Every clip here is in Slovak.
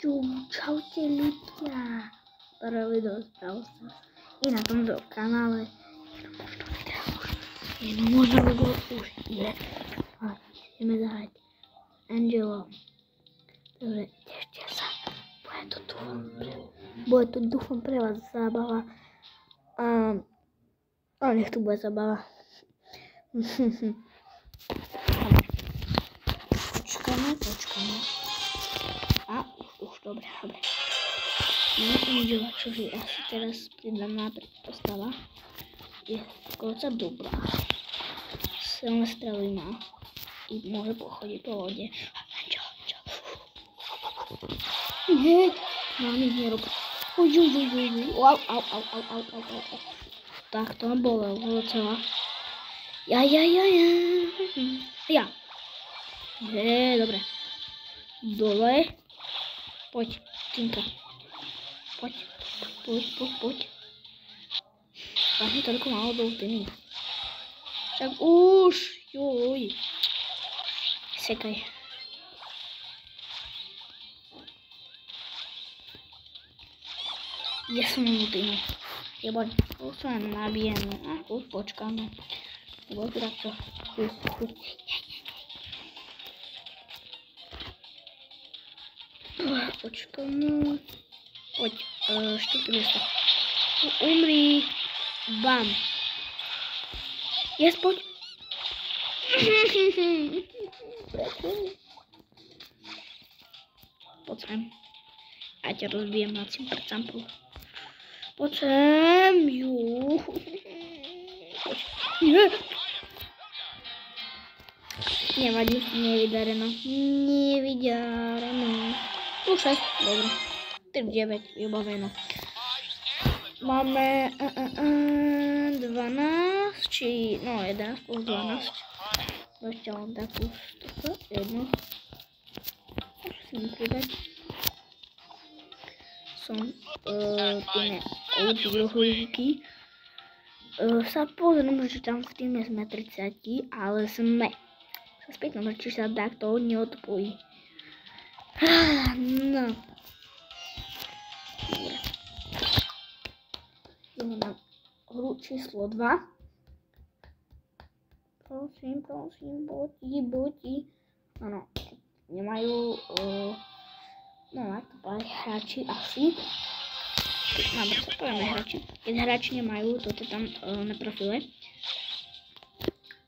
Čaute ľudia. Prvé video spravil som i na tomto kanále. Možno by už ide. Ale ideme zahrať Angelo. Takže tešte sa. Bude to dúfam pre vás zábava. Ale nech tu bude zábava. Počkáme. A už dobre. Máme Angela, čo si asi teraz pridaná postava. Je koľca dobrá. Silné strely má. I môže pochodiť po vode. Angela. Nie, mám ich nerob. Au. Tak to bolo celá. Ja. Dobre. Dole. Poď, Tinka. Poď. Vážne toľko málo do Tiny. Však už. Juj. Sekaj. Ja som Tiny. Jeboň. Už sa nabijeme. Už počkáme. Nebo to takto. Počkáme. Poď, štvrté miesto. Umri. Bam. Yes, poď. Poď sem. Ja ťa rozbijem na cimpr-campru. Poď sem. Poď. Nevadí, nevydareno. Už 6, dobre. 9, vybaveno. Máme 12, či no 11 plus 12. Ešte mám takú jednu. Musím pridať. Som týme útiluhujky. Sa pozriem, že tam v týme sme 30, ale sme sa späť či sa takto neodpojí. No. Ideme na hru číslo 2. Prosím, boti. Áno, nemajú, no ako povedať, hráči asi. Dobre, sa povieme hráči. Keď hráči nemajú toto tam na profile,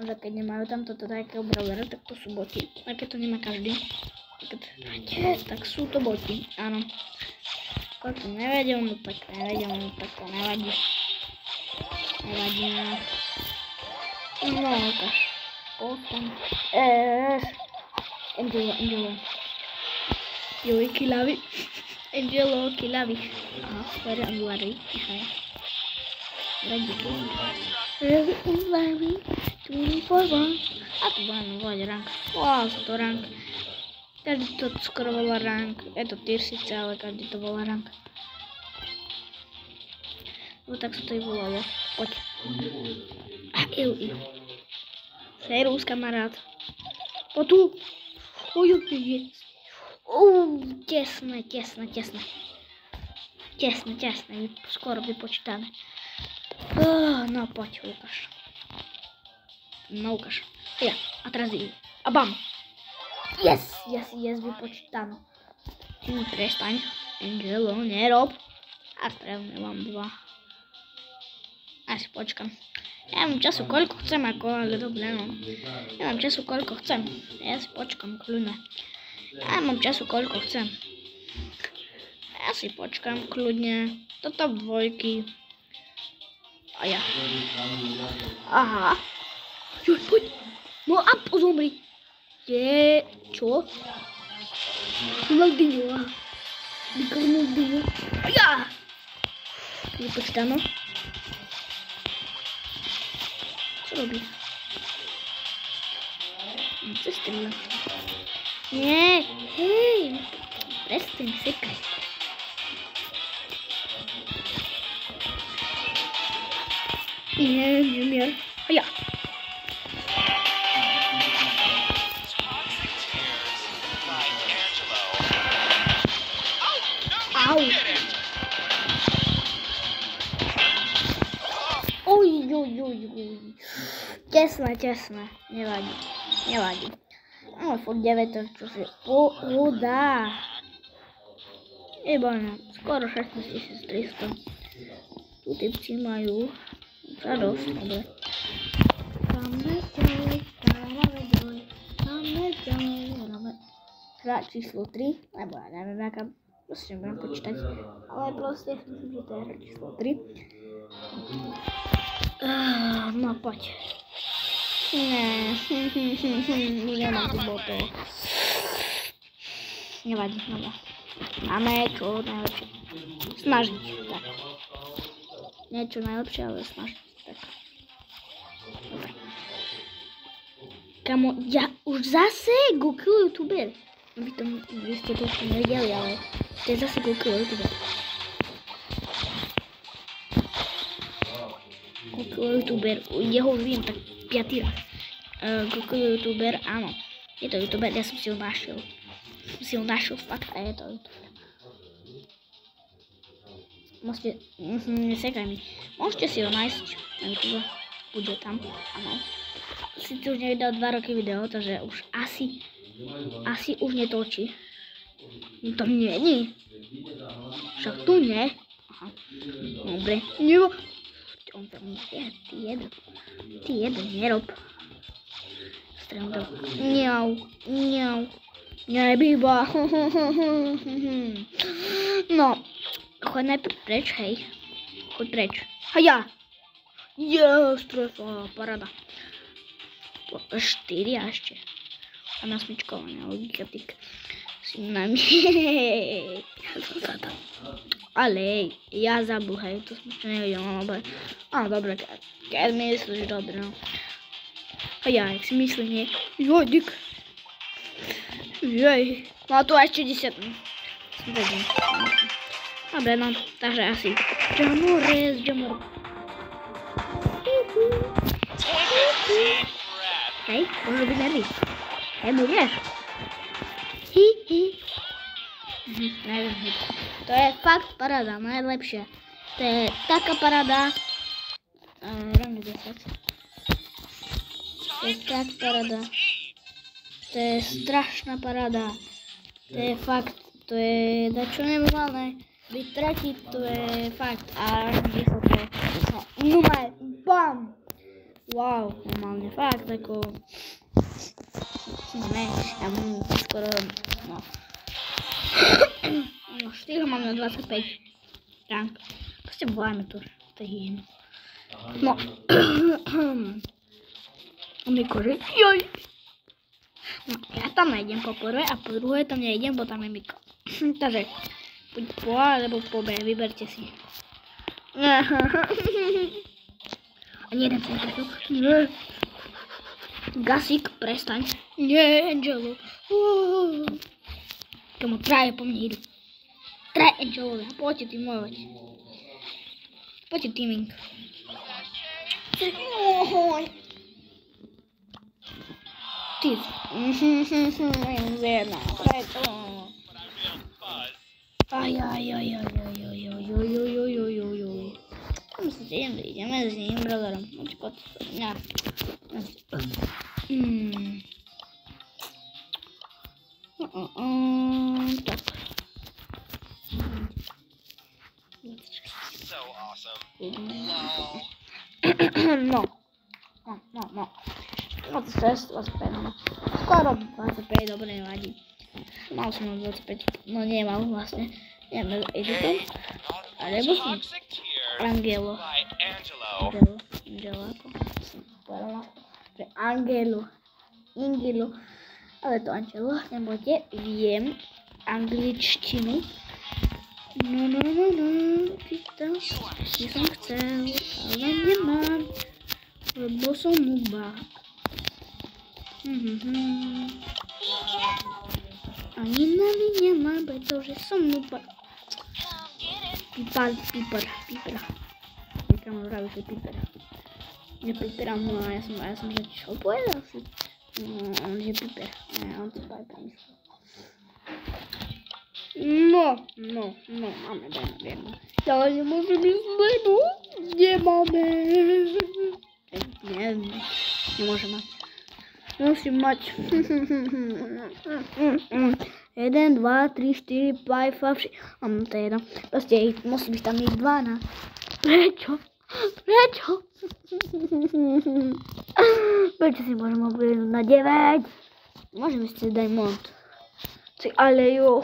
ale keď nemajú tam toto takého brawlera, tak to sú boti. A keď to nemá každý, tak sú to boti, áno. Keď to nevedia, tak to nevadí. No, ukáž. Potom. Angelo. Joj, kilavi. Angelo, kilavi. Aha, very unlucky. Very unlucky. 24-1. A to bude rank. Wow, to rank. Každý to skoro volá rank. Je to tier síce, ale každý to volá rank. No tak sa to i volalo. Poď. Servus, kamarát. Poď tu. Tesné. Skoro vypočítané. No poď, ukáž. Ja, a teraz ide. A bam. Yes, vypočítané. Ty prestaň. Angelo, nerob. A strelne mám 2. Asi počkam. Ja mám času koľko chcem, ale dobre, no. Ja mám času koľko chcem. Ja si počkam, kľudne. Ja mám času koľko chcem. Ja si počkam, kľudne. Toto 2. A ja. Aha. Poď. No a pozomri. Čo? Ronaldinho. A ja. Vypočítané. Co robí? Co strieľa? Nie, hej, prestaň sekať. Nie. A ja. Au. Oj. Tesné. Nevadí. Ale furt 9, čo si pohoda. Výborné, skoro 16 300. Tu typci majú sa dosť, dobre. Hra číslo 3, lebo ja neviem aká, proste nebudem počítať, ale proste myslím, že to je hra číslo 3. No poď. Ne, nemám tu boto. Nevadí. Máme čo najlepšie. Snažiť, tak. Niečo najlepšie, ale snažiť, tak. Dobre. Kamo, ja už zase Google YouTuber. Vy ste to nevedeli, ale to je zase Google YouTuber. Google YouTuber, jeho už viem tak 5. raz. Google YouTuber, áno. Je to YouTuber, ja som si ho našiel. Fakt, a je to YouTuber. Môžete, nesekaj mi. Môžete si ho nájsť na YouTube. Bude tam, áno. Sice už nevydal 2 roky video, takže už asi už netočí. To nie. Však tu nie. Aha. Dobre. On tam nie. Ty jeden, nerob. Strelím to. Mňau. Nebýba. No. Choď najprv preč, hej. Choď preč. Haja. Yes, trefa, paráda. 4 ešte. A na smyčkovanie, logika tyk. Si nami. Ale ja zabыл, hej, to som ešte nevedel, ale... Áno, dobre, keď myslíš, dobre, no. Haja, jak si myslíš, nie? Joj, dyk. Jej. No tu ešte 10. Dobre, no, takže asi. Jamores. Hej, môžu byť nervy. Hej, budeš. Neviem. To je fakt paráda, najlepšia. To je taká paráda. Rang 10. To je tak paráda. To je strašná paráda. To je fakt, to je dačo nemožné. Byť tretí, to je fakt. A vysoko. No, bam! Wow, normálne fakt, ako... Ne, ja mám skoro, no... 4 mám na 25 rank. Proste voláme to je jedno. No. Miko, že joj! No, ja tam nejdem po prvé a po druhé tam nejdem, bo tam je Miko. Takže, buď po A, alebo po B, vyberte si. Ani jeden som trafil. Nie. Gasík, prestaň. Nie, Angelo. Kamo, traje po mne idú. Traje Angelovia. Poďte teamovať. Poďte teaming. Ty. Zjedná. Preto. Aj. Ideme s ním, brotherom. Počkať. Ja. Tak. No. 26, 25, no. Skoro 25, dobre, nevadí. Mal som 25, no nemal vlastne. Neviem, ide to. Alebo som Angelo, ako som povedala. Angelo, ale to Angelo, nebojte, viem angličtinu. No, by som chcel, ale nemám, lebo som nubák. Ani nami nemám, pretože som nubák. Píper. Kam vraví, že píper. Nepíperam, no ja som začal povedal si. No, on je píper. Ne, on si píper myslel. No, máme, dajme. Ale nemôžeme ísť, lebo nemáme. Nemôžem mať. Musím mať. 1, 2, 3, 4, 5, 6. To je jedno. Proste musí byť tam ich 12. Prečo? Prečo si môžem obliecť na 9? Môžeme si dať mod. Ale jo.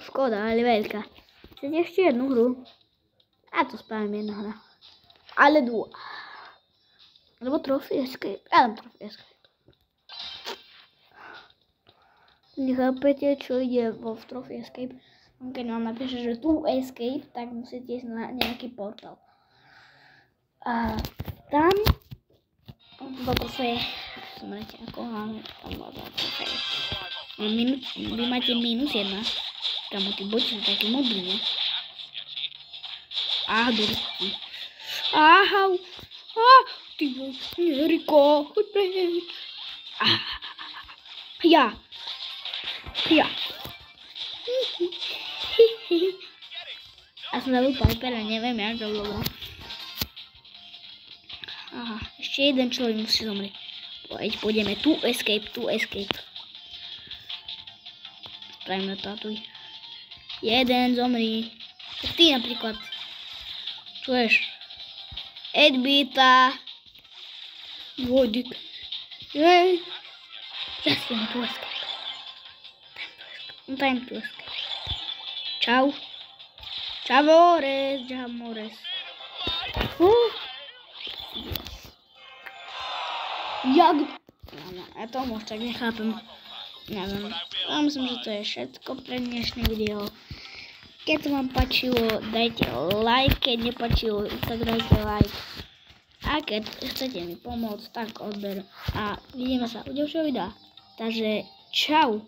Škoda, ale veľká. Chcete ešte jednu hru? A to spravím jedna hra. Ale 2. Alebo Trophy Escape. Ja dám Trophy Escape. Nechápete, čo ide vo Trophy Escape? Keď vám napíše, že tu Escape, tak musíte ísť na nejaký portál. A tam to trofej. Zomrete ako máme. Tam bolo to trofej. Vy máte -1. Kamo, ty boči sú taký modrý, ne? Durky. Ahau. Ty Neriko, choď preč. Ja. A som zabil Pipera, neviem, jak to bolo. Aha, ešte jeden človek musí zomrieť. Pôjdeme tu escape. Spravíme to tu. Jeden zomrí. Ty napríklad. Čuješ? Edbita. Vodik. Jej. Zasieme tu escape. Time to escape. Čau. Čavores. Jak? Ja to moc tak nechápem. Neviem. Ja myslím, že to je všetko pre dnešné video. Keď sa vám páčilo, dajte like. Keď nepáčilo, tak dajte like. A keď chcete mi pomôcť, tak odber. A vidíme sa u ďalšieho videa. Takže čau.